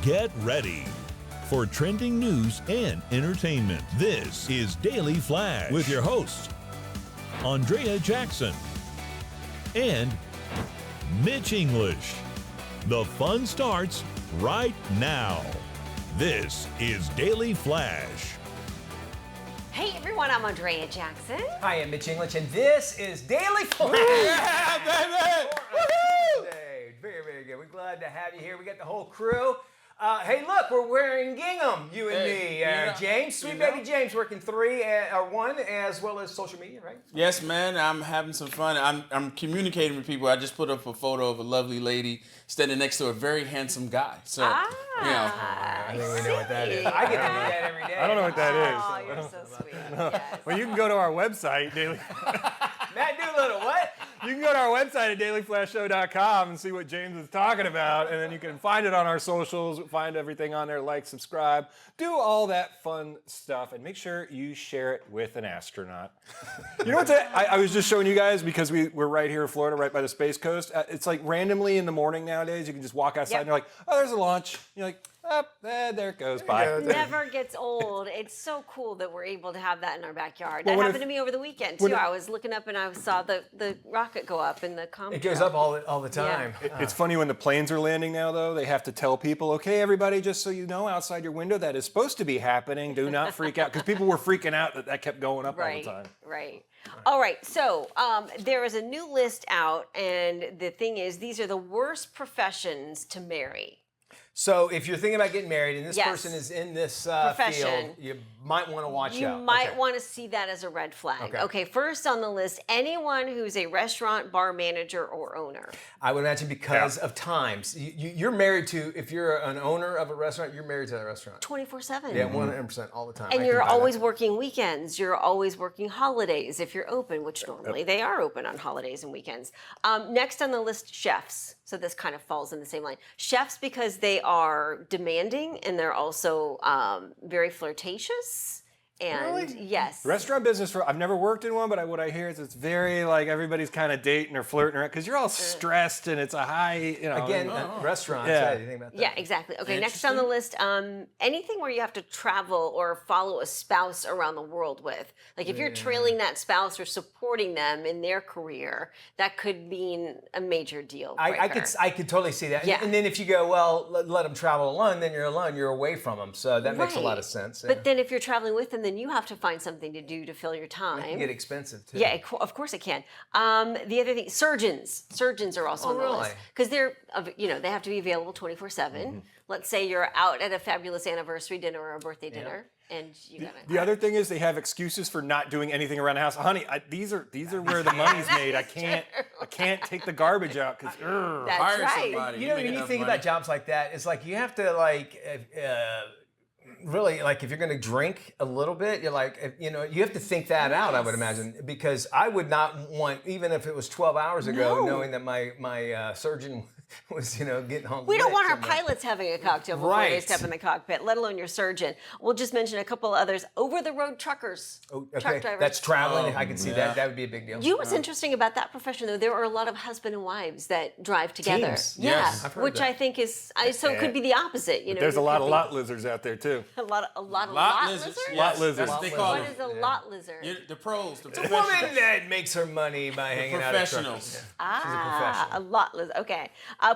Get ready for trending news and entertainment. This is Daily Flash with your hosts, Andrea Jackson and Mitch English. The fun starts right now. This is Daily Flash. Hey everyone, I'm Andrea Jackson. Hi, I'm Mitch English, and this is Daily Flash. Yeah, baby! Woohoo! Very, very good. We're glad to have you here. We got the whole crew. Hey, look, we're wearing gingham, you and me. James, sweet baby James, working 3 or 1, as well as social media, right? Yes, man. I'm having some fun. I'm communicating with people. I just put up a photo of a lovely lady standing next to a very handsome guy. So, I think we know what that is. I get to do that every day. I don't know what that is. Oh, you're so sweet. Yes. Well, you can go to our website, Matt Doolittle, what? You can go to our website at dailyflashshow.com and see what James is talking about, and then you can find it on our socials, find everything on there, like, subscribe, do all that fun stuff, and make sure you share it with an astronaut. You know what I was just showing you guys, because we're right here in Florida, right by the Space Coast. It's like randomly in the morning nowadays, you can just walk outside and you're like, oh, there's a launch. You're like, oh, there it goes, bye. It never gets old. It's so cool that we're able to have that in our backyard. Well, That happened to me over the weekend too. I was looking up and I saw the rocket go up in the comet. It goes up all the time. It's funny when the planes are landing now, though. They have to tell people, okay, everybody, just so you know, outside your window, that is supposed to be happening. Do not freak out. Because people were freaking out that kept going up all the time. Right. All right. So there is a new list out, and the thing is, these are the worst professions to marry. So if you're thinking about getting married and this Yes. person is in this Profession. field, you might want to watch You out. might Okay. want to see that as a red flag. Okay. Okay, first on the list, anyone who's a restaurant bar manager or owner. I would imagine because of times. You're married to, if you're an owner of a restaurant, you're married to that restaurant. 24/7. Yeah, 100% all the time. And I you're can buy always that. working weekends. You're always working holidays if you're open, which normally they are open on holidays and weekends. Next on the list, chefs. So this kind of falls in the same line. Chefs, because they are demanding and they're also very flirtatious. And Really? yes. Restaurant business, I've never worked in one, but what I hear is it's very like everybody's kind of dating or flirting around because you're all stressed and it's a high, Again, restaurants. Yeah. Yeah. You think about that? Yeah, exactly. Okay, next on the list, anything where you have to travel or follow a spouse around the world with. Like if you're trailing that spouse or supporting them in their career, that could mean a major deal. I could totally see that. Yeah. And then if you go, well, let them travel alone, then you're alone. You're away from them. So that makes a lot of Right. sense. But then if you're traveling with them, then you have to find something to do to fill your It can time. get expensive too. Yeah, of course it can. The other thing, surgeons are also on the list because they're, they have to be available 24/7. Let's say you're out at a fabulous anniversary dinner or a birthday dinner, and you gotta. The other thing is they have excuses for not doing anything around the house. Honey, these are where the money's made. I can't take the garbage out because. That's Hire right. somebody. You know, make when you enough think money. about jobs like that, it's like you have to really, like, if you're going to drink a little bit, you're like, you have to think that out, I would imagine, because I would not want, even if it was 12 hours ago, knowing that my surgeon was, getting home. We don't want our somewhere. pilots having a cocktail before they Right. step in the cockpit, let alone your surgeon. We'll just mention a couple others. Over-the-road truckers, Oh, truck okay, drivers. that's traveling. I can see yeah. that. That would be a big deal. You know what's interesting about that profession, though? There are a lot of husband and wives that drive together. Teams. Yeah, Yes. I've heard which that. I think is so it could be the opposite. There's a it lot could of be lot lizards out there too. a lot of Lot lizards. lizards. Lot lizards. That's what they call What them. is a lot lizard? The pros, the A woman professionals. that makes her money by hanging out at professionals. truckers. A lot lizard. Okay,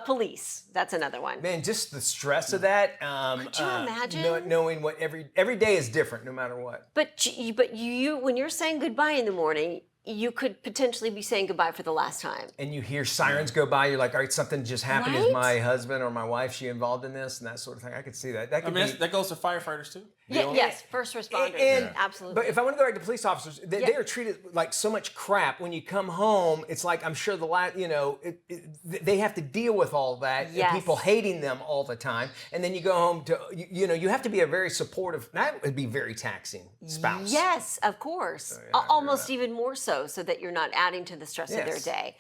police. That's another one. Man, just the stress of that. Could you imagine? Knowing what every day is different, no matter what. But you, when you're saying goodbye in the morning, you could potentially be saying goodbye for the last time. And you hear sirens go by, you're like, all right, something just happened. Is Right? my husband or my wife, she involved in this and that sort of thing? I could see that. That I could mean, be. that goes to firefighters too. Yes, first responders. And- Absolutely. But if I want to go back to police officers, they are treated like so much crap. When you come home, it's like, I'm sure they have to deal with all that. Yes. And people hating them all the time. And then you go home to, you have to be a very supportive, that would be very taxing spouse. Yes, of course. Almost even more so that you're not adding to the stress of their Yes. day.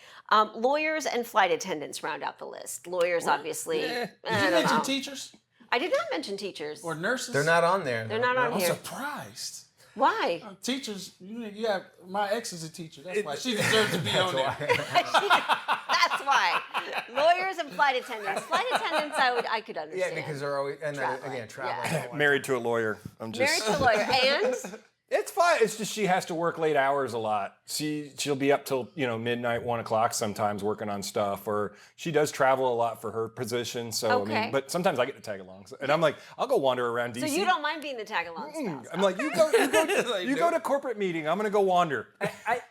Lawyers and flight attendants round out the list. Lawyers, obviously. Yeah. I Did you don't mention know. teachers I did not mention teachers. or nurses? They're not on there. They're not on I'm here. surprised. Why? Teachers, you have my ex is a teacher. That's why she deserves to be on there. That's why. Lawyers and flight attendants. Flight attendants, I could understand. Yeah, because they're always traveling. Yeah. Married to a lawyer. I'm just. Married to a lawyer, and It's fine. It's just she has to work late hours a lot. She'll be up till midnight, 1 o'clock sometimes working on stuff, or she does travel a lot for her position. So Okay. but sometimes I get to tag along, and I'm like, I'll go wander around DC. so you don't mind being the tag-along spouse. I'm like, you go to corporate meeting. I'm gonna go wander.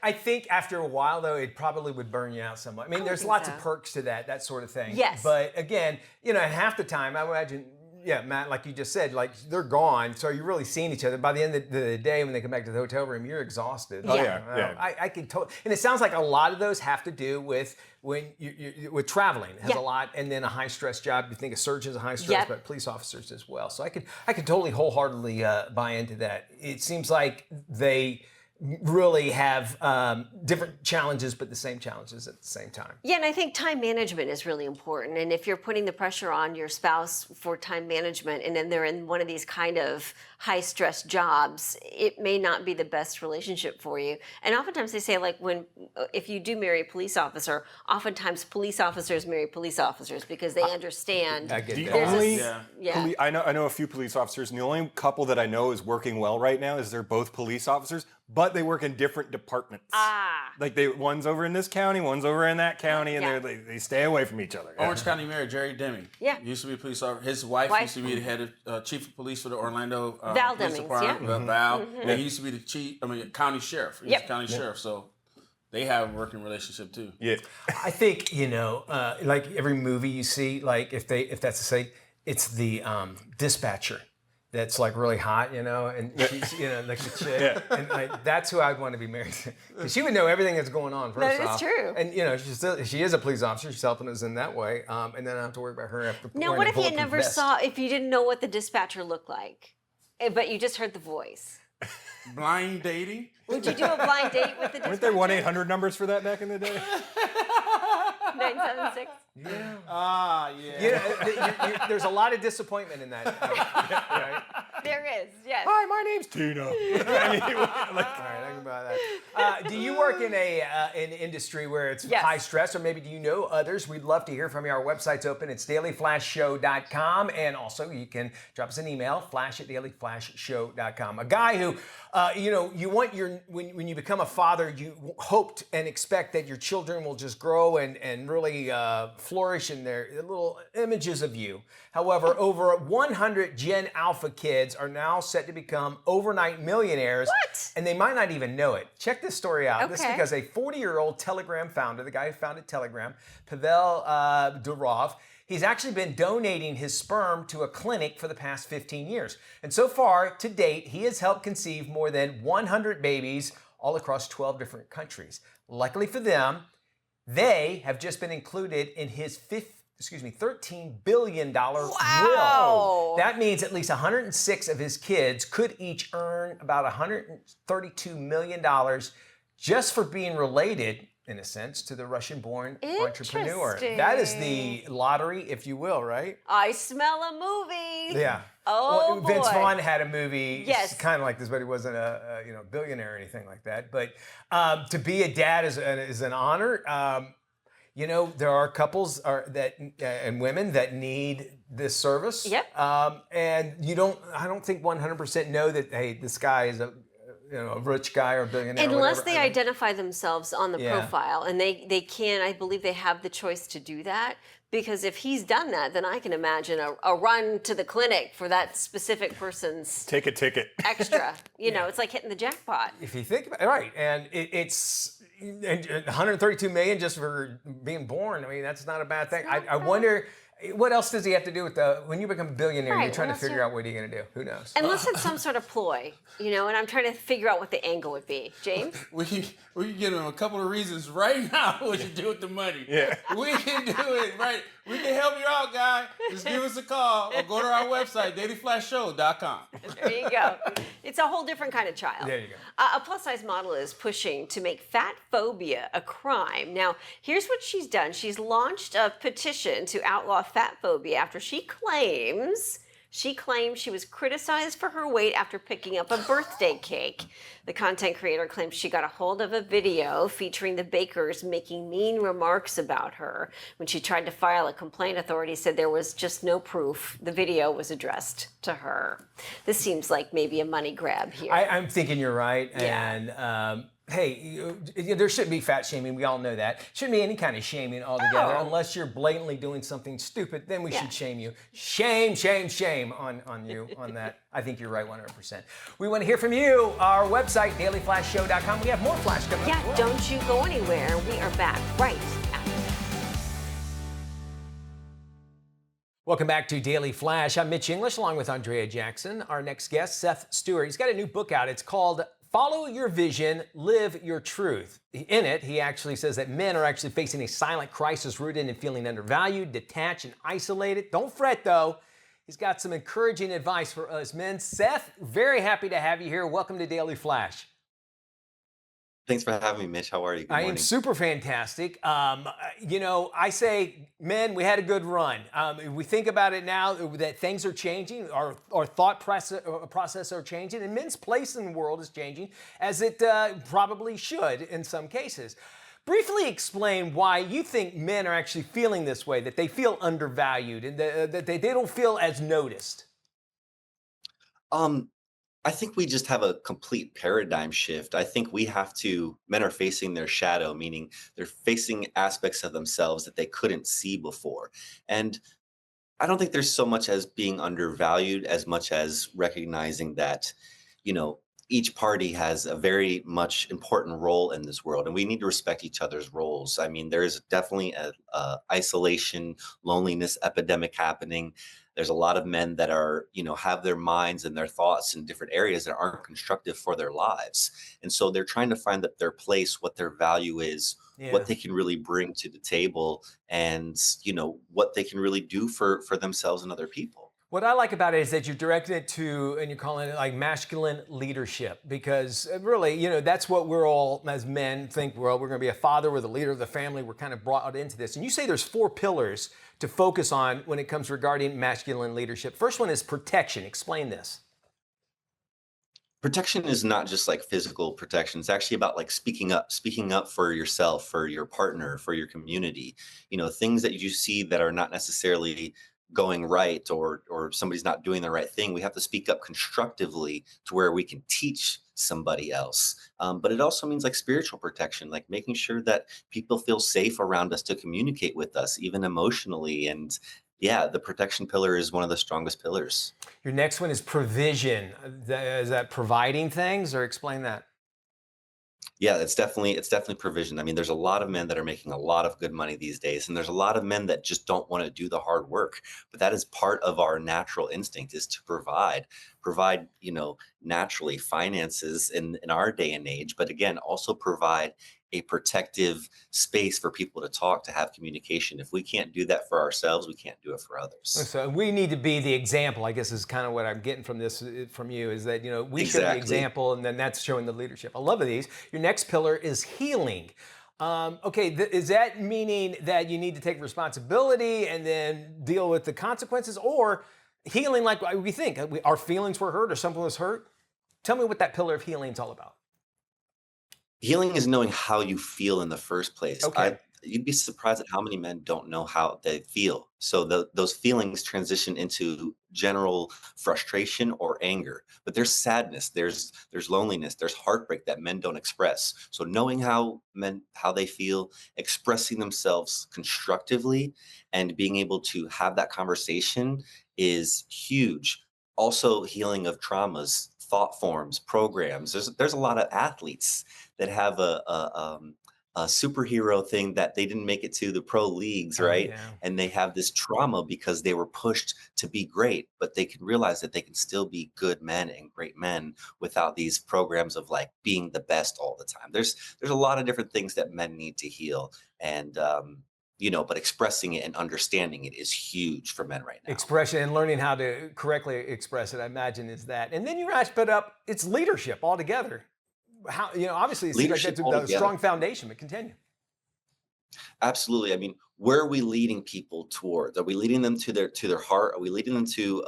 I think after a while, though, it probably would burn you out somewhat. I mean, there's think lots so. of perks to that sort of thing. Yes. But again, half the time, I would imagine, yeah, Matt, like you just said, like they're gone. So you're really seeing each other. By the end of the day, when they come back to the hotel room, you're exhausted. Oh, yeah. I can totally, and it sounds like a lot of those have to do with when you with traveling. It has Yeah. a lot, and then a high stress job. You think a surgeon's a high stress, Yep. but police officers as well. So I could totally wholeheartedly buy into that. It seems like they really have different challenges, but the same challenges at the same time. Yeah, and I think time management is really important. And if you're putting the pressure on your spouse for time management and then they're in one of these kind of high stress jobs, it may not be the best relationship for you. And oftentimes they say, like, if you do marry a police officer, oftentimes police officers marry police officers because they understand. I get The that. There's a only s- yeah. I know a few police officers, and the only couple that I know is working well right now is they're both police officers, but they work in different departments. Like one's over in this county, one's over in that county, and Yeah. they stay away from each other. Orange County Mayor Jerry Deming. Yeah. Used to be a police officer. His wife used to be the head of chief of police for the Orlando Val Police Demings, Department. yeah. Val. And he used to be the county sheriff. He's Yep. the county sheriff. So they have a working relationship too. Yeah. I think like every movie you see, like if that's to say, it's the dispatcher that's like really hot, and she's like the chick, and like that's who I'd want to be married to, because she would know everything that's going on. First That is off, true. and she is a police officer. She's helping us in that way, and then I don't have to worry about her after. Now, what if you never if you didn't know what the dispatcher looked like, but you just heard the voice? Blind dating. Would you do a blind date with the dispatcher? Weren't there 1-800 numbers for that back in the day? 976? Yeah. There's a lot of disappointment in that. Right? There is, yes. Hi, my name's Tina. All right, I can buy that. Do you work in an industry where it's Yes. high stress, or maybe do you know others? We'd love to hear from you. Our website's open. It's dailyflashshow.com, and also you can drop us an email, flash@dailyflashshow.com. A guy who, you want when you become a father, you hoped and expect that your children will just grow and really flourish in their little images of you. However, over 100 Gen Alpha kids are now set to become overnight millionaires. What? And they might not even know it. Check this story out. This is Okay. because a 40-year-old Telegram founder, the guy who founded Telegram, Pavel Durov, he's actually been donating his sperm to a clinic for the past 15 years. And so far, to date, he has helped conceive more than 100 babies all across 12 different countries. Luckily for them, they have just been included in his $13 billion will. That means at least 106 of his kids could each earn about $132 million just for being related, in a sense, to the Russian-born entrepreneur. That is the lottery, if you will, right? I smell a movie. Yeah. Oh, boy. Vince Vaughn had a movie, Yes. kind of like this, but he wasn't a billionaire or anything like that. But to be a dad is an honor. There are couples and women that need this service. Yep. And I don't think 100% know that, hey, this guy is a rich guy or a billionaire. Unless or they whatever. identify themselves on the Yeah. profile, and they can, I believe they have the choice to do that. Because if he's done that, then I can imagine a run to the clinic for that specific person's Take a ticket. extra. It's like hitting the jackpot. If you think about it, right, and it's 132 million just for being born. I mean, that's not a bad thing. I wonder, what else does he have to do with when you become a billionaire? Right, You're trying what to else figure out what are you going to do? Who knows? Unless it's some sort of ploy, and I'm trying to figure out what the angle would be. James? We can give him a couple of reasons right now what you do with the money. Yeah. We can do it right. We can help you out, guy. Just give us a call or go to our website, dailyflashshow.com. There you go. It's a whole different kind of child. There you go. A plus-size model is pushing to make fat phobia a crime. Now, here's what she's done. She's launched a petition to outlaw fat phobia after she claims She claimed she was criticized for her weight after picking up a birthday cake. The content creator claims she got a hold of a video featuring the bakers making mean remarks about her. When she tried to file a complaint, authorities said there was just no proof the video was addressed to her. This seems like maybe a money grab here. I'm thinking you're right. Yeah. And hey, there shouldn't be fat shaming. We all know that. Shouldn't be any kind of shaming altogether, Oh. unless you're blatantly doing something stupid. Then we Yeah. should shame you. Shame, shame, shame on you on that. I think you're right 100%. We want to hear from you. Our website, dailyflashshow.com. We have more flash coming up. Yeah, as well. don't you go anywhere. We are back right after this. Welcome back to Daily Flash. I'm Mitch English along with Andrea Jackson. Our next guest, Seth Stewart. He's got a new book out. It's called Follow Your Vision, Live Your Truth. In it, he actually says that men are actually facing a silent crisis rooted in feeling undervalued, detached, and isolated. Don't fret, though. He's got some encouraging advice for us men. Seth, very happy to have you here. Welcome to Daily Flash. Thanks for having me, Mitch. How are you? Good I am morning. super fantastic. I say, men, we had a good run. We think about it now that things are changing. Our thought process are changing, and men's place in the world is changing, as it probably should in some cases. Briefly explain why you think men are actually feeling this way, that they feel undervalued and that they don't feel as noticed. I think we just have a complete paradigm shift. I think men are facing their shadow, meaning they're facing aspects of themselves that they couldn't see before. And I don't think there's so much as being undervalued as much as recognizing that, each party has a very much important role in this world, and we need to respect each other's roles. I mean, there is definitely a isolation, loneliness epidemic happening. There's a lot of men that are, have their minds and their thoughts in different areas that aren't constructive for their lives. And so they're trying to find their place, what their value is, what they can really bring to the table, and, what they can really do for themselves and other people. What I like about it is that you're directing it to, and you're calling it like masculine leadership, because really, that's what we're all as men think. Well, we're going to be a father, we're the leader of the family, we're kind of brought into this. And you say there's 4 pillars to focus on when it comes regarding masculine leadership. First one is protection. Explain this. Protection is not just like physical protection. It's actually about like speaking up for yourself, for your partner, for your community. Things that you see that are not necessarily going right, or somebody's not doing the right thing. We have to speak up constructively to where we can teach somebody else. But it also means like spiritual protection, like making sure that people feel safe around us to communicate with us, even emotionally. And yeah, the protection pillar is one of the strongest pillars. Your next one is provision. Is that providing things, or explain that? Yeah, it's definitely provision. I mean, there's a lot of men that are making a lot of good money these days, and there's a lot of men that just don't want to do the hard work. But that is part of our natural instinct, is to provide, naturally finances in our day and age, but again, also provide a protective space for people to talk, to have communication. If we can't do that for ourselves, we can't do it for others. So we need to be the example, I guess, is kind of what I'm getting from this, from you, is that, we should be the example, and then that's showing the leadership. I love these. Your next pillar is healing. Is that meaning that you need to take responsibility and then deal with the consequences, or healing like we think? Our feelings were hurt or something was hurt? Tell me what that pillar of healing is all about. Healing is knowing how you feel in the first place. Okay. You'd be surprised at how many men don't know how they feel. So those feelings transition into general frustration or anger. But there's sadness, there's loneliness, there's heartbreak that men don't express. So knowing how they feel, expressing themselves constructively, and being able to have that conversation is huge. Also, healing of traumas, thought forms, programs. There's a lot of athletes that have a superhero thing that they didn't make it to the pro leagues, right? Yeah. And they have this trauma because they were pushed to be great, but they can realize that they can still be good men and great men without these programs of like being the best all the time. There's a lot of different things that men need to heal, and but expressing it and understanding it is huge for men right now. Expression and learning how to correctly express it, I imagine, is that. And then you wrap it up, it's leadership altogether. How, obviously it seems like Leadership that's a altogether. strong foundation, but continue. Absolutely. I mean, where are we leading people towards? Are we leading them to their heart? Are we leading them to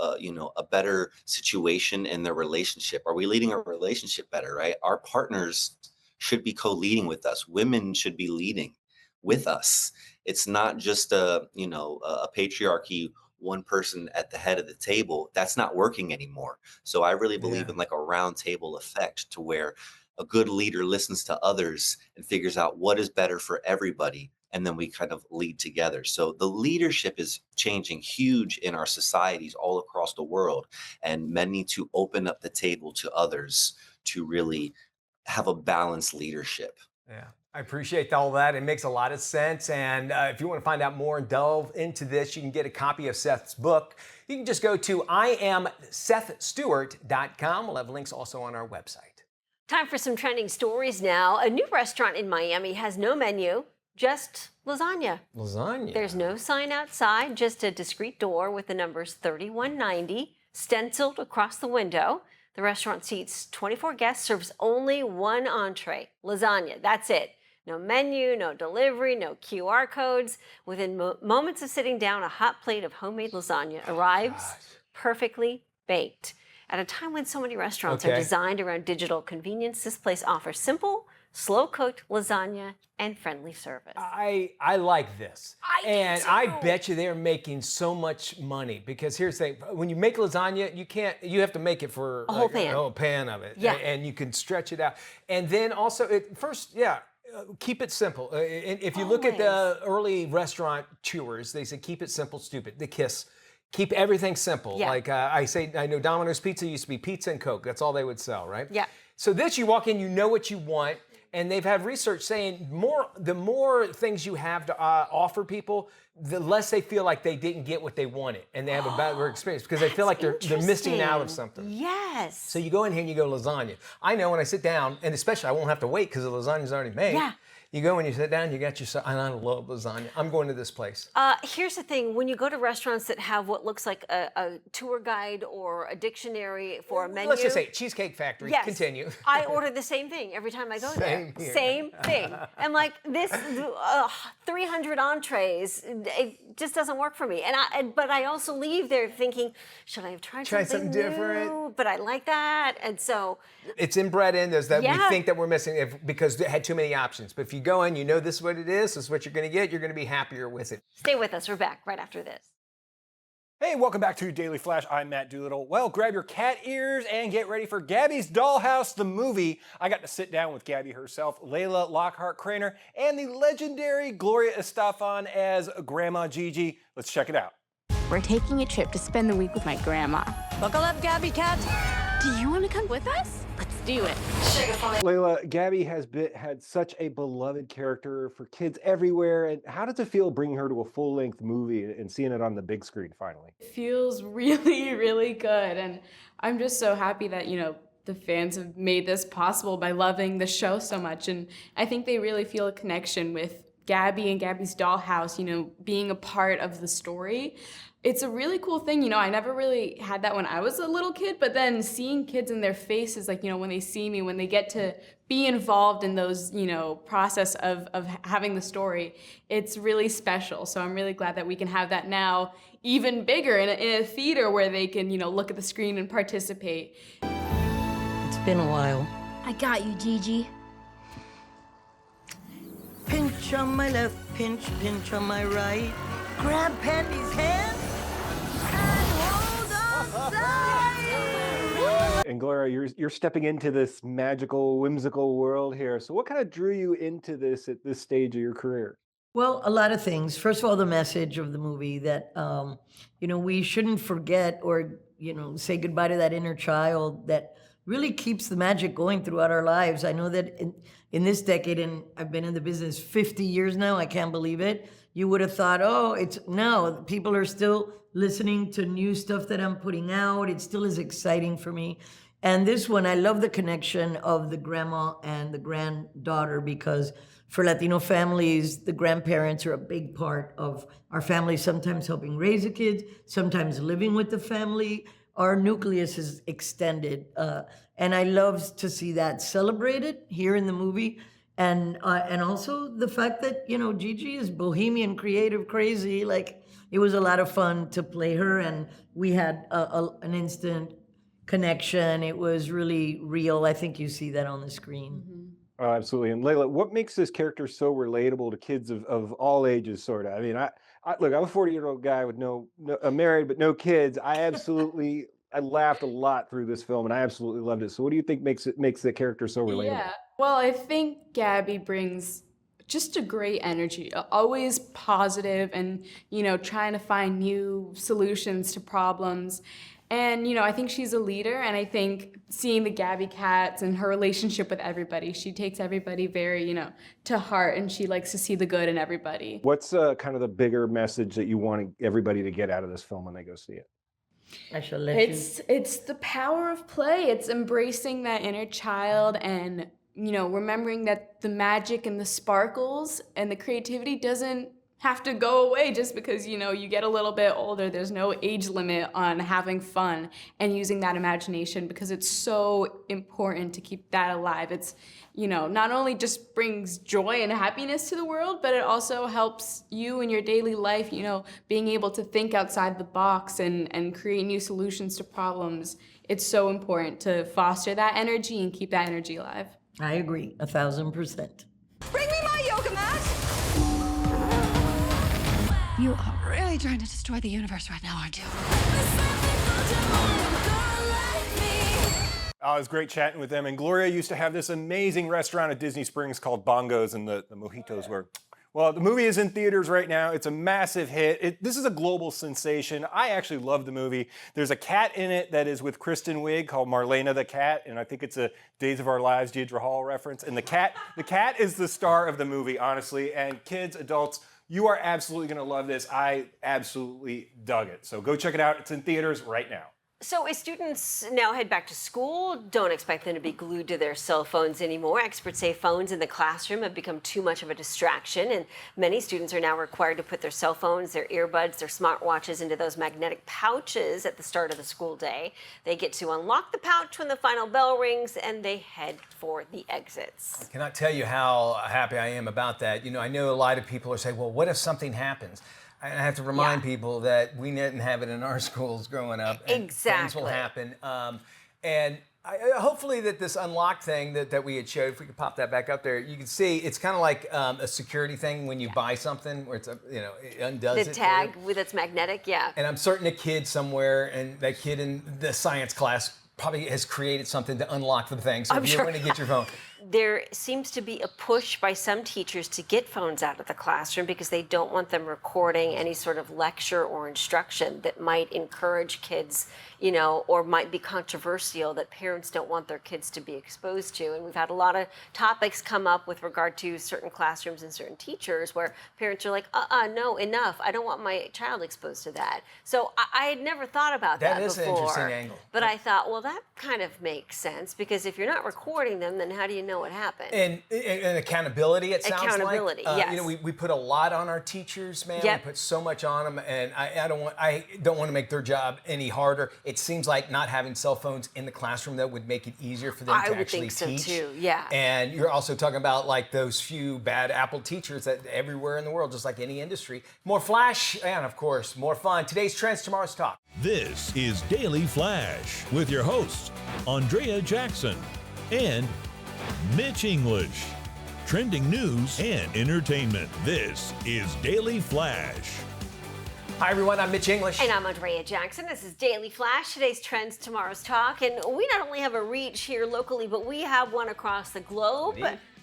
a better situation in their relationship? Are we leading our relationship better, right? Our partners should be co-leading with us. Women should be leading with us. It's not just a patriarchy, one person at the head of the table. That's not working anymore. So I really believe Yeah. in like a round table effect to where a good leader listens to others and figures out what is better for everybody, and then we kind of lead together. So the leadership is changing huge in our societies all across the world, and men need to open up the table to others to really have a balanced leadership. Yeah, I appreciate all that. It makes a lot of sense. And if you want to find out more and delve into this, you can get a copy of Seth's book. You can just go to IamSethStewart.com. We'll have links also on our website. Time for some trending stories now. A new restaurant in Miami has no menu, just lasagna. Lasagna. There's no sign outside, just a discreet door with the numbers 3190 stenciled across the window. The restaurant seats 24 guests, serves only one entree, lasagna. That's it. No menu, no delivery, no QR codes. Within moments of sitting down, a hot plate of homemade lasagna arrives, perfectly baked. At a time when so many restaurants are designed around digital convenience, this place offers simple, slow-cooked lasagna and friendly service. I like this. I do and too. I bet you they're making so much money, because here's the thing: when you make lasagna, you have to make it for A whole pan. a whole pan of it. Yeah. And you can stretch it out. And then also keep it simple. And if you look at the early restaurant tours, they say keep it simple, stupid. The KISS. Keep everything simple. Yeah. Like I know Domino's Pizza used to be pizza and Coke. That's all they would sell, right? Yeah. So this, you walk in, you know what you want, and they've had research saying the more things you have to offer people, the less they feel like they didn't get what they wanted, and they have a better experience because they feel like they're missing out of something. Yes. So you go in here and you go lasagna. I know when I sit down, and especially I won't have to wait because the lasagna's already made. Yeah. You go and you sit down, you got your, and I love lasagna. I'm going to this place. Here's the thing: when you go to restaurants that have what looks like a tour guide or a dictionary for a menu, Let's just say Cheesecake Factory. yes, Continue. I order the same thing every time I go Same there. here. Same thing. And like this, 300 entrees, it just doesn't work for me. But I also leave there thinking, should I have tried something different? new? But I like that, and so It's inbred in us that we Yeah. think that we're missing because they had too many options. But if you go in, you know this is what it is, this is what you're going to get, you're going to be happier with it. stay with us. We're back right after this. Hey, welcome back to Daily Flash. I'm Matt Doolittle. Well, grab your cat ears and get ready for Gabby's Dollhouse, the movie. I got to sit down with Gabby herself, Layla Lockhart-Craner, and the legendary Gloria Estefan as Grandma Gigi. Let's check it out. We're taking a trip to spend the week with my grandma. Buckle up, Gabby Cat. Do you want to come with us? Let's do it. Layla, Gabby has had such a beloved character for kids everywhere. And how does it feel bringing her to a full-length movie and seeing it on the big screen finally? It feels really, really good. And I'm just so happy that, the fans have made this possible by loving the show so much. And I think they really feel a connection with Gabby and Gabby's Dollhouse, being a part of the story. It's a really cool thing, I never really had that when I was a little kid, but then seeing kids in their faces, like, when they see me, when they get to be involved in those, process of having the story, it's really special. So I'm really glad that we can have that now even bigger in a theater where they can, look at the screen and participate. It's been a while. I got you, Gigi. Pinch on my left, pinch on my right. Grab Pandy's hand and hold on tight. And Gloria, you're stepping into this magical, whimsical world here. So what kind of drew you into this at this stage of your career? Well, a lot of things. First of all, the message of the movie that, we shouldn't forget or, say goodbye to that inner child that really keeps the magic going throughout our lives. I know that in this decade, and I've been in the business 50 years now, I can't believe it. You would have thought, people are still listening to new stuff that I'm putting out. It still is exciting for me. And this one, I love the connection of the grandma and the granddaughter, because for Latino families, the grandparents are a big part of our family, sometimes helping raise the kids, sometimes living with the family. Our nucleus is extended. And I love to see that celebrated here in the movie. and also the fact that Gigi is bohemian, creative, crazy. Like, it was a lot of fun to play her, and we had an instant connection. It was really real. I think you see that on the screen. Oh, absolutely. And Layla, what makes this character so relatable to kids of all ages, sort of? I mean, look, I'm a 40-year-old guy with I'm married, but no kids. I laughed a lot through this film, and I absolutely loved it. So what do you think makes the character so relatable? Yeah. Well, I think Gabby brings just a great energy, always positive and, trying to find new solutions to problems. And, I think she's a leader, and I think seeing the Gabby Cats and her relationship with everybody, she takes everybody very, to heart, and she likes to see the good in everybody. What's kind of the bigger message that you want everybody to get out of this film when they go see it? I shall let It's the power of play. It's embracing that inner child and, remembering that the magic and the sparkles and the creativity doesn't have to go away just because, you get a little bit older. There's no age limit on having fun and using that imagination, because it's so important to keep that alive. It's, not only just brings joy and happiness to the world, but it also helps you in your daily life, being able to think outside the box and create new solutions to problems. It's so important to foster that energy and keep that energy alive. I agree, 1,000%. Bring me my yoga mat! You are really trying to destroy the universe right now, aren't you? Oh, it was great chatting with them. And Gloria used to have this amazing restaurant at Disney Springs called Bongos, and the mojitos were... Well, the movie is in theaters right now. It's a massive hit. This is a global sensation. I actually love the movie. There's a cat in it that is with Kristen Wiig called Marlena the Cat, and I think it's a Days of Our Lives Deidre Hall reference. And the cat is the star of the movie, honestly. And kids, adults, you are absolutely going to love this. I absolutely dug it. So go check it out. It's in theaters right now. So as students now head back to school, don't expect them to be glued to their cell phones anymore. Experts say phones in the classroom have become too much of a distraction, and many students are now required to put their cell phones, their earbuds, their smartwatches into those magnetic pouches at the start of the school day. They get to unlock the pouch when the final bell rings, and they head for the exits. I cannot tell you how happy I am about that. I know a lot of people are saying, well, what if something happens? I have to remind people that we didn't have it in our schools growing up. And things will happen. And hopefully that this unlock thing that we had showed, if we could pop that back up there, you can see it's kind of like a security thing when you buy something where it's, it undoes it. The tag that's magnetic, yeah. And I'm certain a kid somewhere, and that kid in the science class probably has created something to unlock the thing. So if you're going to get your phone. There seems to be a push by some teachers to get phones out of the classroom because they don't want them recording any sort of lecture or instruction that might encourage kids, or might be controversial, that parents don't want their kids to be exposed to. And we've had a lot of topics come up with regard to certain classrooms and certain teachers where parents are like, no, enough. I don't want my child exposed to that. So I had never thought about that before. That is an interesting angle. But I thought, well, that kind of makes sense, because if you're not recording them, then how do you know what happened? And accountability, it sounds accountability, like. yes. We put a lot on our teachers, man. Yep. We put so much on them, and I don't want to make their job any harder. It seems like not having cell phones in the classroom that would make it easier for them to actually teach. I would think so too, yeah. And you're also talking about like those few bad Apple teachers that everywhere in the world, just like any industry. More flash, and of course, more fun. Today's Trends, Tomorrow's Talk. This is Daily Flash with your hosts, Andrea Jackson and Mitch English. Trending news and entertainment. This is Daily Flash. Hi, everyone. I'm Mitch English. And I'm Andrea Jackson. This is Daily Flash, today's Trends, Tomorrow's Talk. And we not only have a reach here locally, but we have one across the globe.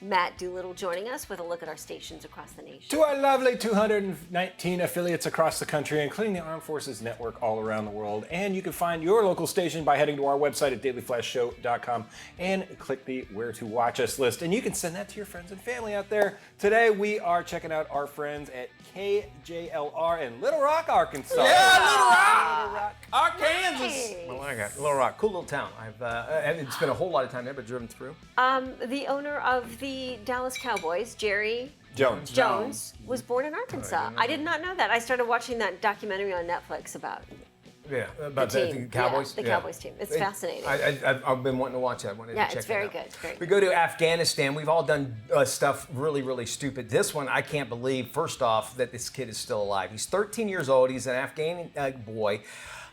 Matt Doolittle joining us with a look at our stations across the nation. To our lovely 219 affiliates across the country, including the Armed Forces Network all around the world. And you can find your local station by heading to our website at dailyflashshow.com and click the Where to Watch Us list. And you can send that to your friends and family out there. Today, we are checking out our friends at KJLR in Little Rock, Arkansas. Yeah, Little Rock. Arkansas. Nice. Well, I got Little Rock, cool little town. I haven't spent a whole lot of time there, but driven through. The owner of the Dallas Cowboys, Jerry Jones, was born in Arkansas. I did not know that. I started watching that documentary on Netflix about Yeah, about the Cowboys. Yeah, the Cowboys team. It's fascinating. I've been wanting to watch that. I wanted to check it's very that out. good. It's very We good. go to Afghanistan. We've all done stuff really, really stupid. This one, I can't believe, first off, that this kid is still alive. He's 13 years old. He's an Afghan boy.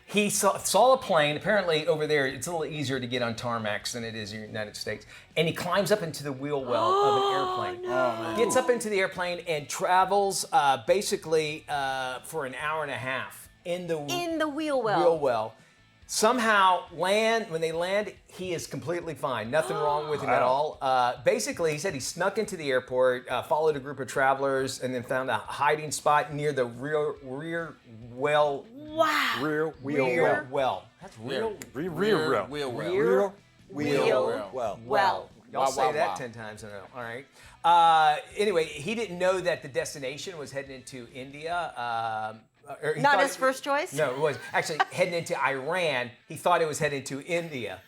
He saw a plane. Apparently, over there, it's a little easier to get on tarmacs than it is in the United States. And he climbs up into the wheel well of an airplane. No. Oh, man. Gets up into the airplane and travels basically for an hour and a half in the wheel well. Wheel well. Somehow when they land, he is completely fine. Nothing wrong with him at all. Basically, he said he snuck into the airport, followed a group of travelers, and then found a hiding spot near the rear well. Wow. Rear wheel well. That's real. Rear wheel well. Y'all say that 10 times in a row. All right. Anyway, he didn't know that the destination was heading into India. Not his first choice? No, it was actually heading into Iran. He thought it was heading to India.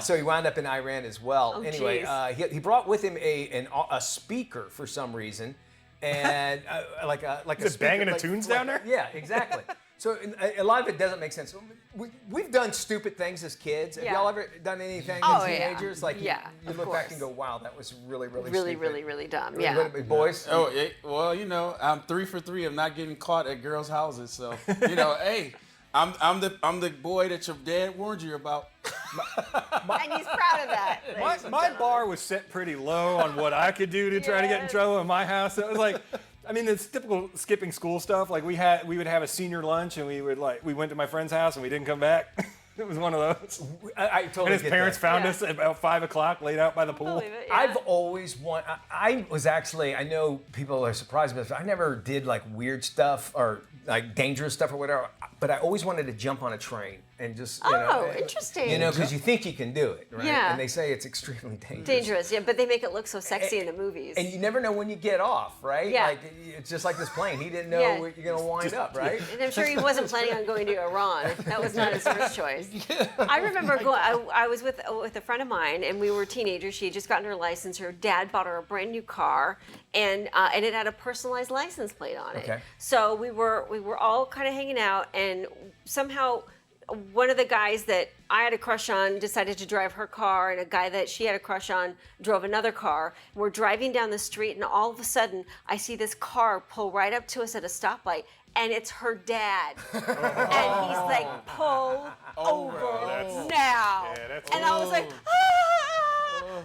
So he wound up in Iran as well. Oh, anyway, he brought with him a speaker for some reason. And like a Is it banging a tunes down there? Yeah, exactly. So a lot of it doesn't make sense. We've done stupid things as kids. Have y'all ever done anything as teenagers? Like you look back and go, wow, that was really stupid. Really dumb. Yeah. Boys? Oh, well, you know, I'm 3 for 3 of not getting caught at girls' houses. So, you know, hey, I'm the boy that your dad warned you about. And he's proud of that. My bar was set pretty low on what I could do to try to get in trouble in my house. It was like, I mean, it's typical skipping school stuff. Like we would have a senior lunch, and we went to my friend's house, and we didn't come back. It was one of those. I totally and his get parents that. found us at about 5 o'clock, laid out by the pool. It, I've always I was actually, I know people are surprised, but I never did like weird stuff or like dangerous stuff or whatever. But I always wanted to jump on a train and just, interesting. You know, because you think you can do it, right? Yeah. And they say it's extremely dangerous. Dangerous, yeah, but they make it look so sexy in the movies. And you never know when you get off, right? Yeah. Like, it's just like this plane. He didn't know where you're going to wind up, right? And I'm sure he wasn't planning on going to Iran. That was not his first choice. I remember going, I was with a friend of mine, and we were teenagers. She had just gotten her license. Her dad bought her a brand new car, and it had a personalized license plate on it. Okay. So we were all kind of hanging out, and somehow one of the guys that I had a crush on decided to drive her car, and a guy that she had a crush on drove another car. We're driving down the street, and all of a sudden, I see this car pull right up to us at a stoplight, and it's her dad. And he's like, pull over now. Yeah, that's and I was like, ah!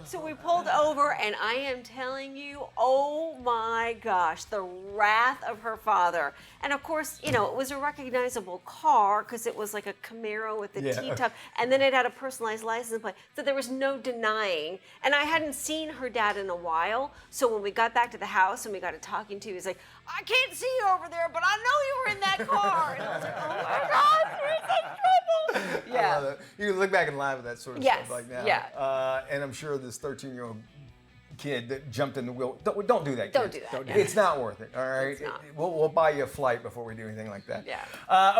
So we pulled over, and I am telling you, oh my gosh, the wrath of her father. And of course, you know, it was a recognizable car because it was like a Camaro with a T-top, and then it had a personalized license plate. So there was no denying. And I hadn't seen her dad in a while, so when we got back to the house and we got to talking to, he was like, I can't see you over there, but I know you were in that car. And I was like, oh my God, we're in such trouble. I love that. You can look back and laugh at that sort of stuff like now. Yeah. And I'm sure this 13-year-old kid that jumped in the wheel, don't do that, Don't kids. do that. Yeah. It's not worth it, all right? It's not. We'll buy you a flight before we do anything like that. Yeah.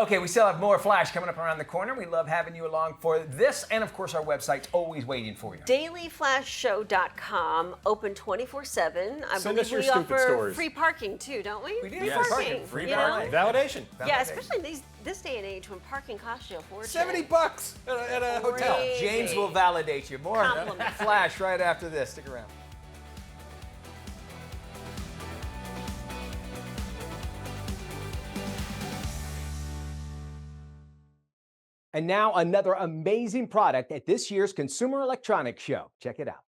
Okay, we still have more Flash coming up around the corner. We love having you along for this, and of course our website's always waiting for you. dailyflashshow.com, open 24/7. I Send believe us your we stupid offer stories. free parking too, don't we? We do. Free Yes. parking. Free you know? parking. Validation. Yeah, especially this day and age when parking costs you a fortune. $70 at a hotel. Crazy. James will validate you. More Compliment. Flash right after this. Stick around. And now another amazing product at this year's Consumer Electronics Show. Check it out.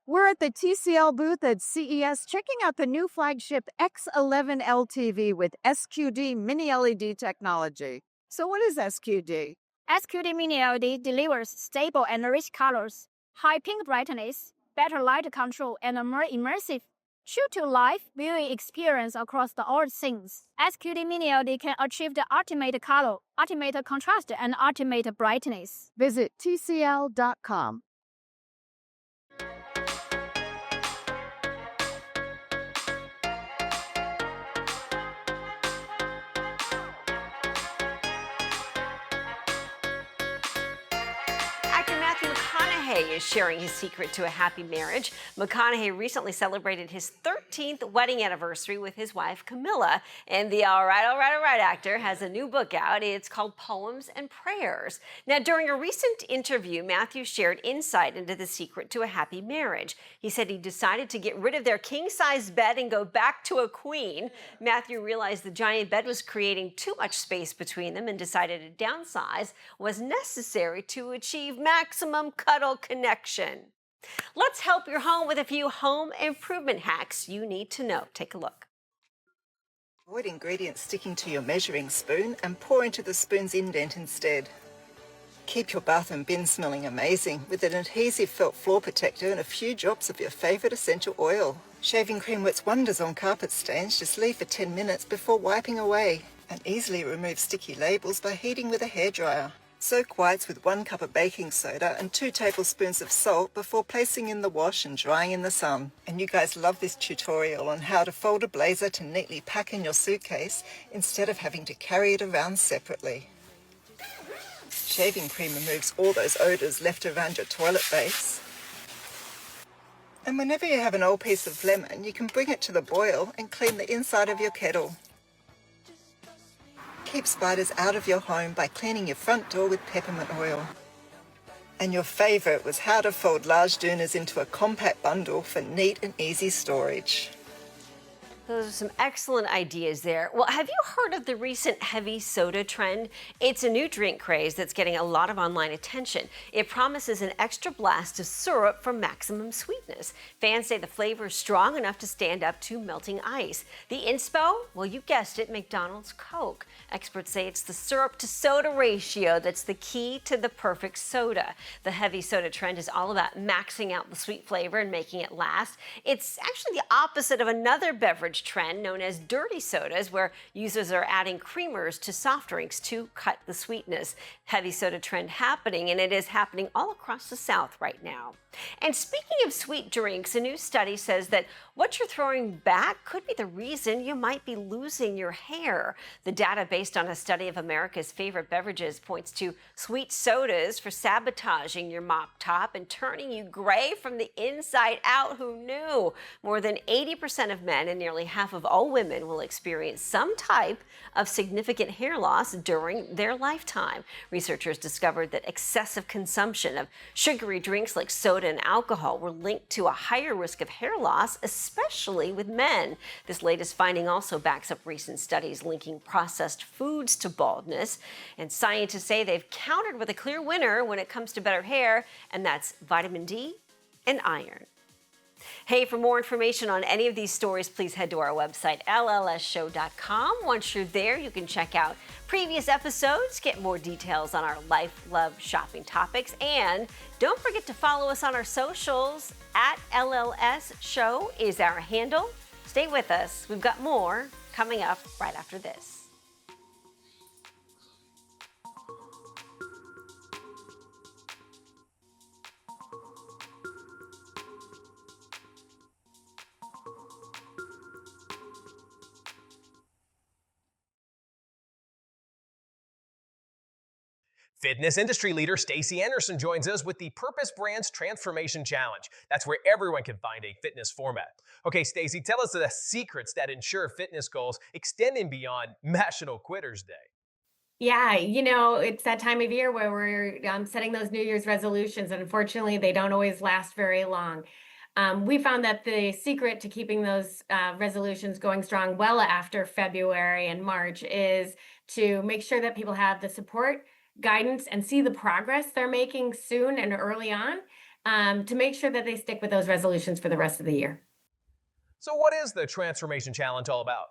We're at the TCL booth at CES checking out the new flagship X11 LTV with SQD Mini LED technology. So what is SQD? SQD Mini LED delivers stable and rich colors, high pink brightness, better light control, and a more immersive true-to-life viewing experience across all scenes. SQD Mini LED can achieve the ultimate color, ultimate contrast, and ultimate brightness. Visit TCL.com. McConaughey is sharing his secret to a happy marriage. McConaughey recently celebrated his 13th wedding anniversary with his wife, Camilla. And the all right actor has a new book out. It's called Poems and Prayers. Now, during a recent interview, Matthew shared insight into the secret to a happy marriage. He said he decided to get rid of their king-size bed and go back to a queen. Matthew realized the giant bed was creating too much space between them and decided a downsize was necessary to achieve maximum cuddle connection. Let's help your home with a few home improvement hacks you need to know. Take a look. Avoid ingredients sticking to your measuring spoon and pour into the spoon's indent instead. Keep your bathroom bin smelling amazing with an adhesive felt floor protector and a few drops of your favourite essential oil. Shaving cream works wonders on carpet stains. Just leave for 10 minutes before wiping away, and easily remove sticky labels by heating with a hairdryer. Soak whites with 1 cup of baking soda and 2 tablespoons of salt before placing in the wash and drying in the sun. And you guys love this tutorial on how to fold a blazer to neatly pack in your suitcase instead of having to carry it around separately. Shaving cream removes all those odours left around your toilet base. And whenever you have an old piece of lemon, you can bring it to the boil and clean the inside of your kettle. Keep spiders out of your home by cleaning your front door with peppermint oil. And your favourite was how to fold large doonas into a compact bundle for neat and easy storage. Those are some excellent ideas there. Well, have you heard of the recent heavy soda trend? It's a new drink craze that's getting a lot of online attention. It promises an extra blast of syrup for maximum sweetness. Fans say the flavor is strong enough to stand up to melting ice. The inspo? Well, you guessed it, McDonald's Coke. Experts say it's the syrup to soda ratio that's the key to the perfect soda. The heavy soda trend is all about maxing out the sweet flavor and making it last. It's actually the opposite of another beverage trend known as dirty sodas, where users are adding creamers to soft drinks to cut the sweetness. Heavy soda trend happening, and it is happening all across the South right now. And speaking of sweet drinks, a new study says that what you're throwing back could be the reason you might be losing your hair. The data based on a study of America's favorite beverages points to sweet sodas for sabotaging your mop top and turning you gray from the inside out. Who knew? More than 80% of men and nearly half of all women will experience some type of significant hair loss during their lifetime. Researchers discovered that excessive consumption of sugary drinks like soda and alcohol were linked to a higher risk of hair loss, especially with men. This latest finding also backs up recent studies linking processed foods to baldness. And scientists say they've countered with a clear winner when it comes to better hair, and that's vitamin D and iron. Hey, for more information on any of these stories, please head to our website, llsshow.com. Once you're there, you can check out previous episodes, get more details on our life, love, shopping topics, and don't forget to follow us on our socials. At LLS Show is our handle. Stay with us. We've got more coming up right after this. Fitness industry leader Stacey Anderson joins us with the Purpose Brands Transformation Challenge. That's where everyone can find a fitness format. Okay, Stacey, tell us the secrets that ensure fitness goals extending beyond National Quitters Day. Yeah, it's that time of year where we're setting those New Year's resolutions, and unfortunately, they don't always last very long. We found that the secret to keeping those resolutions going strong well after February and March is to make sure that people have the support, guidance, and see the progress they're making soon and early on to make sure that they stick with those resolutions for the rest of the year. So what is the Transformation Challenge all about?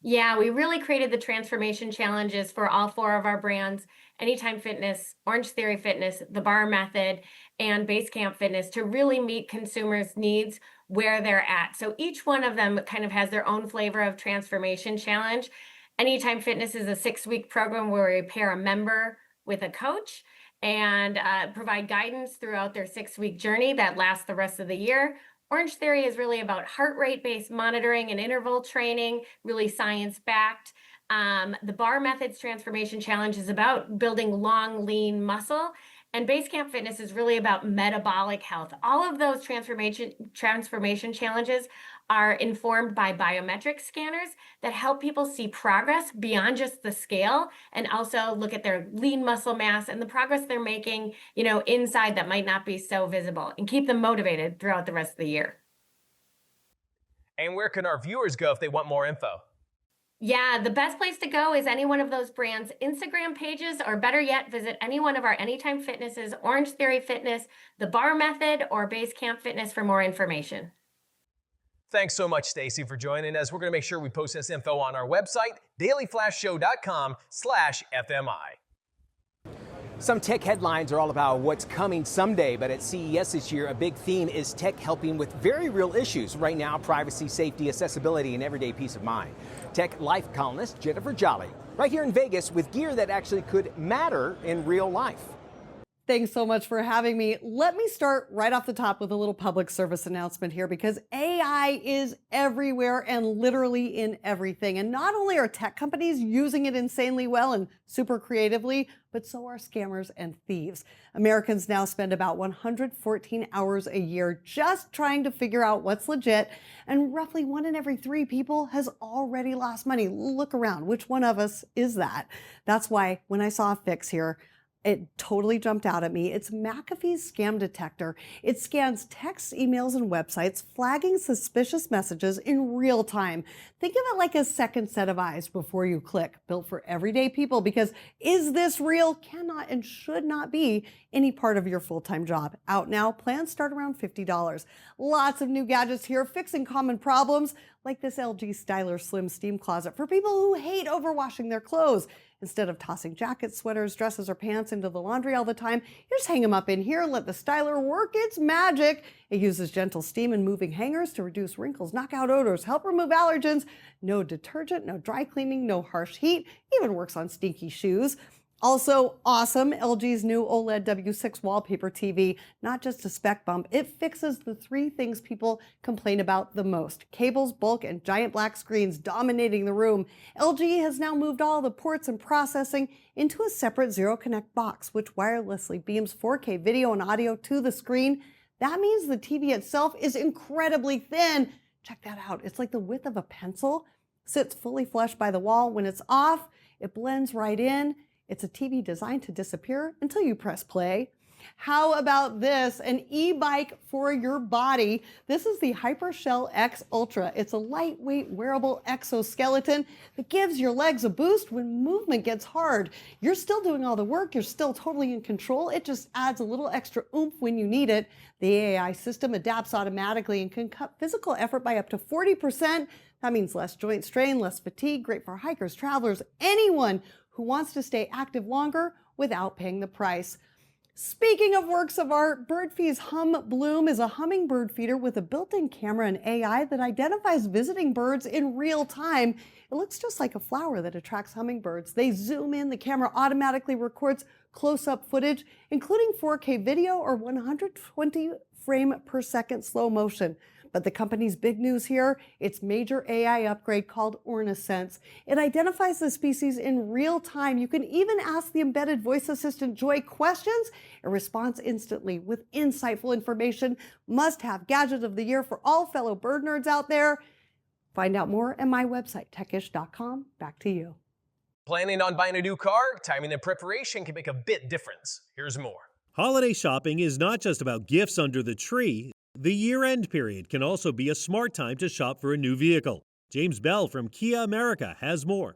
Yeah, we really created the transformation challenges for all 4 of our brands, Anytime Fitness, Orange Theory Fitness, The Bar Method, and Basecamp Fitness, to really meet consumers' needs where they're at. So each one of them kind of has their own flavor of transformation challenge. Anytime Fitness is a 6-week program where we pair a member with a coach and provide guidance throughout their 6-week journey that lasts the rest of the year. Orange Theory is really about heart rate-based monitoring and interval training, really science-backed. The Bar Methods Transformation Challenge is about building long, lean muscle. And Basecamp Fitness is really about metabolic health. All of those transformation challenges are informed by biometric scanners that help people see progress beyond just the scale, and also look at their lean muscle mass and the progress they're making, inside that might not be so visible, and keep them motivated throughout the rest of the year. And where can our viewers go if they want more info? Yeah, the best place to go is any one of those brands' Instagram pages, or better yet, visit any one of our Anytime Fitnesses, Orange Theory Fitness, The Bar Method, or Basecamp Fitness for more information. Thanks so much, Stacy, for joining us. We're going to make sure we post this info on our website, dailyflashshow.com/FMI. Some tech headlines are all about what's coming someday, but at CES this year, a big theme is tech helping with very real issues right now: privacy, safety, accessibility, and everyday peace of mind. Tech Life columnist Jennifer Jolly, right here in Vegas, with gear that actually could matter in real life. Thanks so much for having me. Let me start right off the top with a little public service announcement here, because AI is everywhere and literally in everything. And not only are tech companies using it insanely well and super creatively, but so are scammers and thieves. Americans now spend about 114 hours a year just trying to figure out what's legit, and roughly 1 in every 3 people has already lost money. Look around. Which one of us is that? That's why when I saw a fix here, it totally jumped out at me. It's McAfee's Scam Detector. It scans texts, emails, and websites, flagging suspicious messages in real time. Think of it like a second set of eyes before you click, built for everyday people, because is this real cannot and should not be any part of your full-time job. Out now, plans start around $50. Lots of new gadgets here, fixing common problems, like this LG Styler Slim Steam Closet for people who hate overwashing their clothes. Instead of tossing jackets, sweaters, dresses, or pants into the laundry all the time, you just hang them up in here and let the styler work its magic. It uses gentle steam and moving hangers to reduce wrinkles, knock out odors, help remove allergens. No detergent, no dry cleaning, no harsh heat. Even works on stinky shoes. Also awesome, LG's new OLED W6 wallpaper TV. Not just a spec bump, it fixes the 3 things people complain about the most: cables, bulk, and giant black screens dominating the room. LG has now moved all the ports and processing into a separate Zero Connect box, which wirelessly beams 4K video and audio to the screen. That means the TV itself is incredibly thin. Check that out. It's like the width of a pencil. Sits fully flush by the wall. When it's off, it blends right in. It's a TV designed to disappear until you press play. How about this? An e-bike for your body. This is the Hypershell X Ultra. It's a lightweight wearable exoskeleton that gives your legs a boost when movement gets hard. You're still doing all the work. You're still totally in control. It just adds a little extra oomph when you need it. The AI system adapts automatically and can cut physical effort by up to 40%. That means less joint strain, less fatigue, great for hikers, travelers, anyone who wants to stay active longer without paying the price. Speaking of works of art, BirdFee's Hum Bloom is a hummingbird feeder with a built-in camera and AI that identifies visiting birds in real time. It looks just like a flower that attracts hummingbirds. They zoom in, the camera automatically records close-up footage, including 4K video or 120 frame per second slow motion. But the company's big news here, its major AI upgrade called Ornisense. It identifies the species in real time. You can even ask the embedded voice assistant Joy questions. It responds instantly with insightful information. Must-have gadget of the year for all fellow bird nerds out there. Find out more at my website, techish.com. Back to you. Planning on buying a new car? Timing and preparation can make a bit difference. Here's more. Holiday shopping is not just about gifts under the tree. The year-end period can also be a smart time to shop for a new vehicle. James Bell from Kia America has more.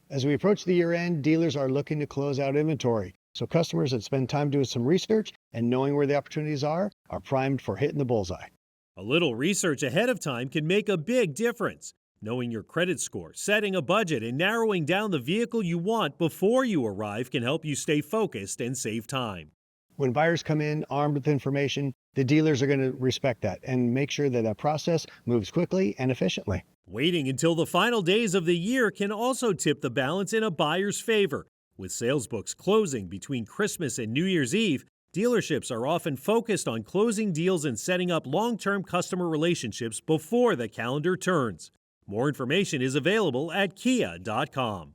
As we approach the year-end, dealers are looking to close out inventory. So customers that spend time doing some research and knowing where the opportunities are primed for hitting the bullseye. A little research ahead of time can make a big difference. Knowing your credit score, setting a budget, and narrowing down the vehicle you want before you arrive can help you stay focused and save time. When buyers come in armed with information, the dealers are going to respect that and make sure that process moves quickly and efficiently. Waiting until the final days of the year can also tip the balance in a buyer's favor. With sales books closing between Christmas and New Year's Eve, dealerships are often focused on closing deals and setting up long-term customer relationships before the calendar turns. More information is available at kia.com.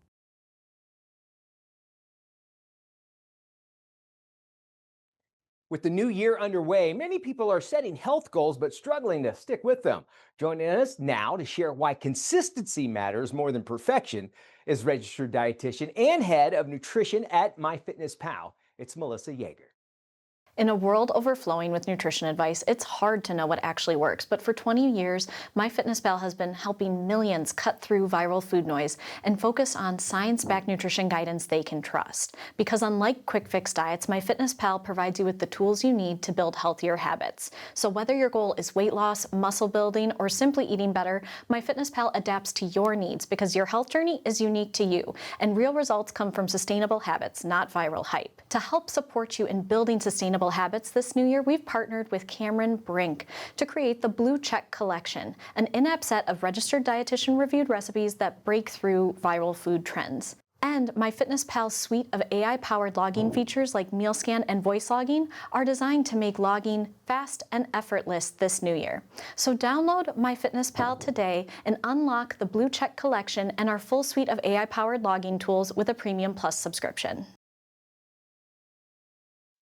With the new year underway, many people are setting health goals but struggling to stick with them. Joining us now to share why consistency matters more than perfection is registered dietitian and head of nutrition at MyFitnessPal. It's Melissa Yeager. In a world overflowing with nutrition advice, it's hard to know what actually works. But for 20 years, MyFitnessPal has been helping millions cut through viral food noise and focus on science-backed nutrition guidance they can trust. Because unlike quick fix diets, MyFitnessPal provides you with the tools you need to build healthier habits. So whether your goal is weight loss, muscle building, or simply eating better, MyFitnessPal adapts to your needs because your health journey is unique to you. And real results come from sustainable habits, not viral hype. To help support you in building sustainable habits this new year, we've partnered with Cameron Brink to create the Blue Check Collection, an in-app set of registered dietitian reviewed recipes that break through viral food trends. And MyFitnessPal's suite of AI-powered logging features like meal scan and voice logging are designed to make logging fast and effortless this new year. So download MyFitnessPal today and unlock the Blue Check Collection and our full suite of AI-powered logging tools with a Premium Plus subscription.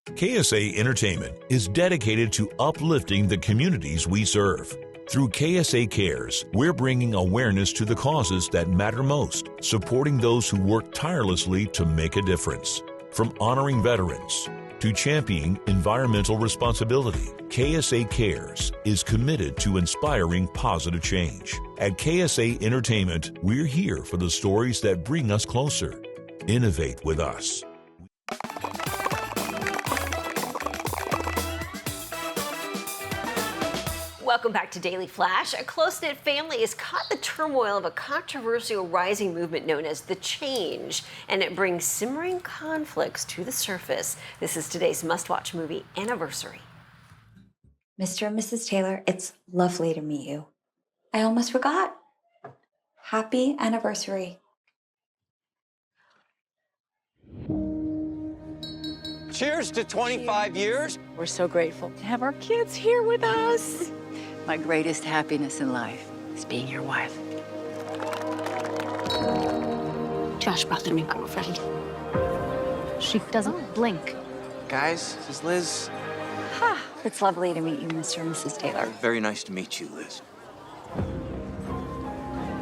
KSA Entertainment is dedicated to uplifting the communities we serve. Through KSA Cares, we're bringing awareness to the causes that matter most, supporting those who work tirelessly to make a difference. From honoring veterans to championing environmental responsibility, KSA Cares is committed to inspiring positive change. At KSA Entertainment, we're here for the stories that bring us closer. Innovate with us. Welcome back to Daily Flash. A close-knit family is caught in the turmoil of a controversial rising movement known as The Change, and it brings simmering conflicts to the surface. This is today's must-watch movie, Anniversary. Mr. and Mrs. Taylor, it's lovely to meet you. I almost forgot. Happy anniversary. Cheers to 25 years. We're so grateful to have our kids here with us. My greatest happiness in life is being your wife. Josh brought the new girlfriend. She doesn't blink. Guys, this is Liz. Ha! It's lovely to meet you, Mr. and Mrs. Taylor. Very nice to meet you, Liz.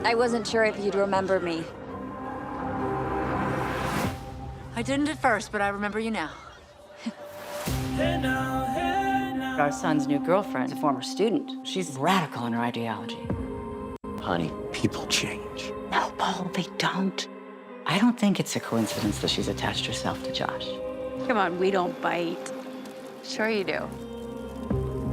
I wasn't sure if you'd remember me. I didn't at first, but I remember you now. Our son's new girlfriend, a former student. She's radical in her ideology. Honey, people change. No, Paul, they don't. I don't think it's a coincidence that she's attached herself to Josh. Come on, we don't bite. Sure you do.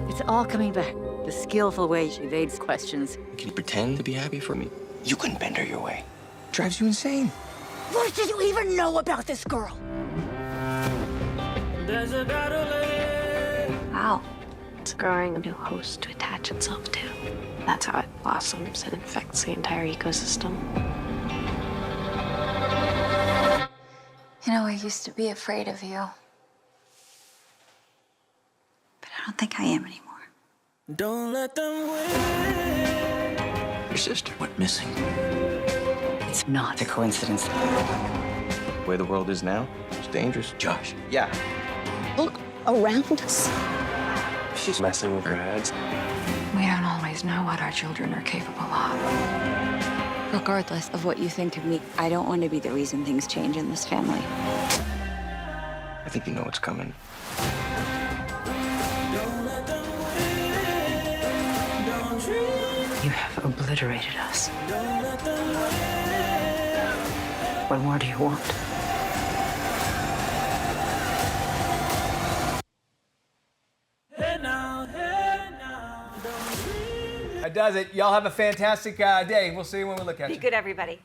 It's all coming back. The skillful way she evades questions. Can you pretend to be happy for me? You couldn't bend her your way. Drives you insane. What did you even know about this girl? Wow. It's growing a new host to attach itself to. That's how it blossoms and infects the entire ecosystem. You know, I used to be afraid of you. But I don't think I am anymore. Don't let them win. Your sister went missing. It's not a coincidence. The way the world is now, it's dangerous. Josh. Yeah. Look around us. She's messing with her heads. We don't always know what our children are capable of. Regardless of what you think of me, I don't want to be the reason things change in this family. I think you know what's coming. You have obliterated us. What more do you want? That does it. Y'all have a fantastic day. We'll see you when we look at you. Be good, everybody.